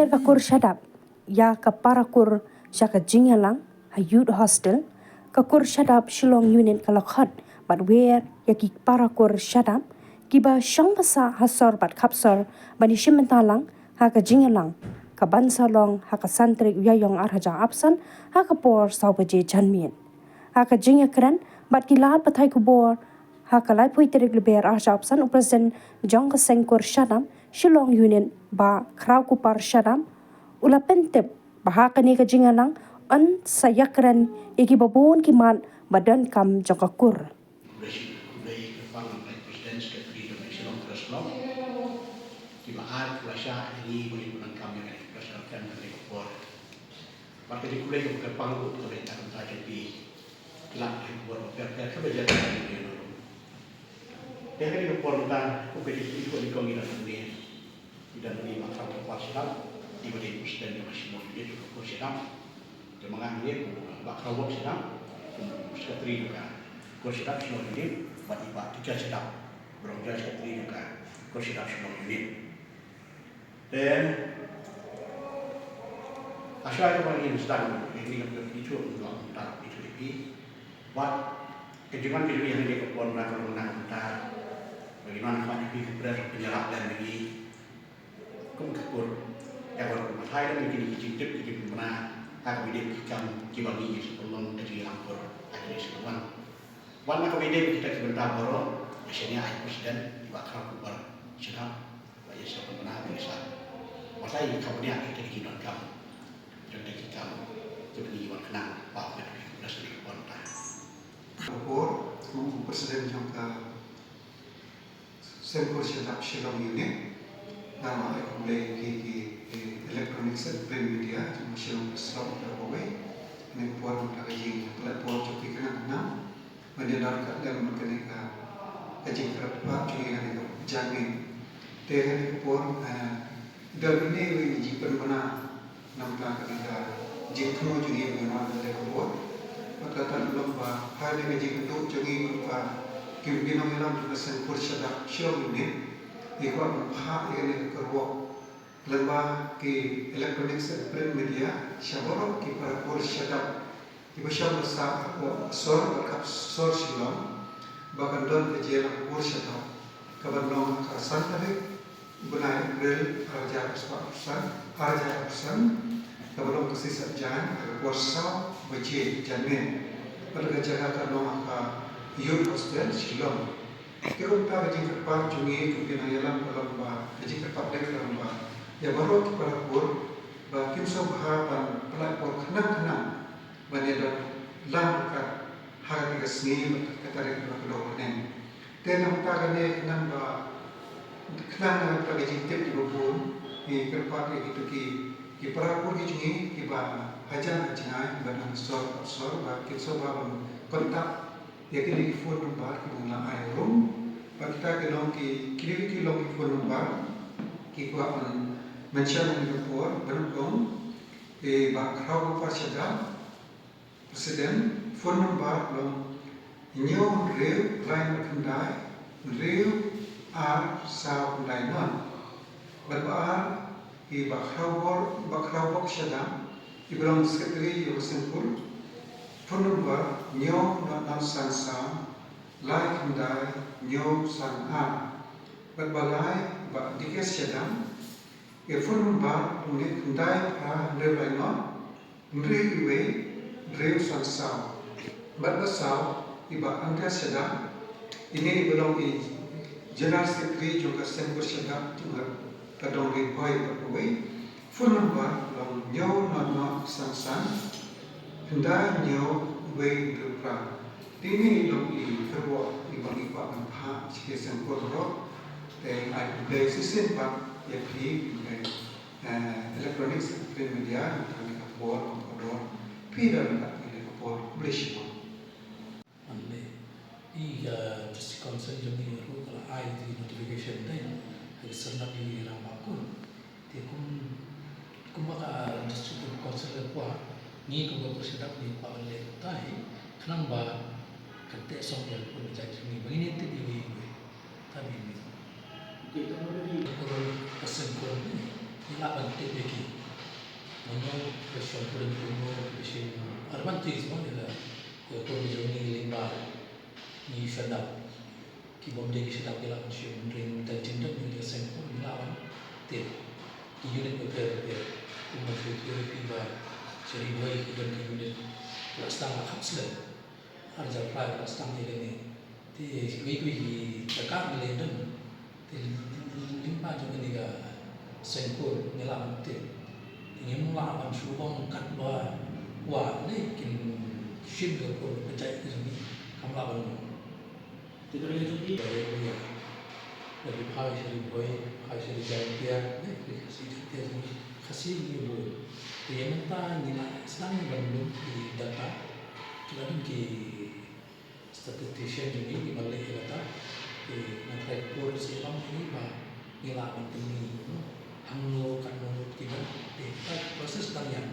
Ber kakur syadap, ya kaparakur syaka jingalang, ha youth hostel, kakur syadap shilong unit kalakhat, bat wer ya ki parakur syadap, kiba syang basa hasor bat kapsor, bani shimentalang, ha ka jingalang, ka bansalong, ha ka santrik yayong arhaja absan, ha ka por saubaje janmien. Ha ka jingakran, bat kilat patai kubor, ha ka lai pui terik leber arhaja absan, upresiden jong ka sengkur syadap, shilong unit ba krau kupar syadam ula pentep bahaka ni ka jingalang an sayakran iki babon kiman badan kam jakakur dan ini makam terpaksa diberi presiden yang masih mau dia juga presiden kemangan dia bakal buat sedang sekretari juga presiden semua ini tiba tiga sedang berongga sekretari juga presiden semua ini dan asal itu bagi sedang ini yang itu untuk taraf itu ini buat kejuan yang dia kepon bakal menang entar bagaimana Pak Ibu berpenyerap dan bagi cũng kapur yang bermatai dan begini kecil mana aku ide kecam kibagi sebelum dari lampur ada sebuah warna kebede kita sebentar baru misalnya ayat presiden dibakar kubar sedang banyak siapa mana bisa masa ini kemudian kita dikinan kamu jadi kita jadi iwan kenang bahwa kita sudah sedikit bonta kapur presiden jangka sempur sedap silam ini nama mulai di elektronik dan print media macam Islam terbaik ini buat mengaji platform cukup kena mendengarkan dan mengenai kaji kerap juga yang jamin dengan pun dalam ini jika mana nampak kita jika juga yang mana dari buat maka tak lupa hal yang jika itu jadi lupa kemungkinan dalam juga sempur sedap silam ini ikut hak yang kerja lembaga ke elektronik dan print media syaboro ke para pors syadab ibu syabor sah sor berkap sor silom bahkan don kejelang pors syadab kabar long kasan tadi bunai bel arja persan kabar long kesisat jalan pors sah beci jamin pada jaga long youth hostel silom Kalau kita kaji kerpa jungi kemudian ayalan dalam kaji kerpa dek dalam ya baru kita pur bakin sobha ban pelapor kenang banedan lam kat harga kesni katarik berkedok nen dan kita kene kenang kenang kita kaji tip di bubun di kerpa itu ki pelapor ki jungi ki ba hajan hajai badan sor bakin sobha ban kontak ya kini phone number ki mula ayrum kita kenal ki kiri long phone number ki ko an mention ni ko berkong ba khaw pa syada presiden phone number long new real line kendai real r sa kendai non berbar ki ba khaw syada ibram sekretari yo sempur phone number new non sang lai kendai new sang berbalai ba dikes syadam e phone number unit kendai pra lebai non iwe rew sang sao berbasau iba angka syadam ini belum di general secretary juga sempur syadam juga kadang boy berkuai phone number long new non sang kendai new way berpra ini long di kerwa ibang iba ha sikesen kodro dan ada sistem pak yang di elektronik print media kami kapor kodro pira kami kapor berisiko ande iya just concern jami ru kalau ai di notification dan senap di ramakun dia kum maka just concern apa ni kum bersedap di pak oleh tai kenapa kete song yang pun jadi ni begini tu di tadi ni kita boleh kalau pesan kau ni nak bantu bagi Mano question pun puno question advantage mana lah ya tu journey lima ni sedap ki bomde ki sedap gila question ring dan cinta ni dia sempur melawan tip ki unit prepare kuma future piba seri boy ki dan ki unit lastang hapsle arja fly lastang ni ti wi cakap ni dan ti lima journey ni ga sempur melawan tip ingin melawan subang kat wah ni kin ship ke percaya ke sini kamu lawan Tidak ada lagi. dari pihak seri boy pihak seri jantia ni kasih jantia sini kasih ni boy dia mentah ni nak sedang bandung di data kita ni statistician ini di balik data nak rekor selang ini ni lawan ini Anglo kan menurut kita proses yang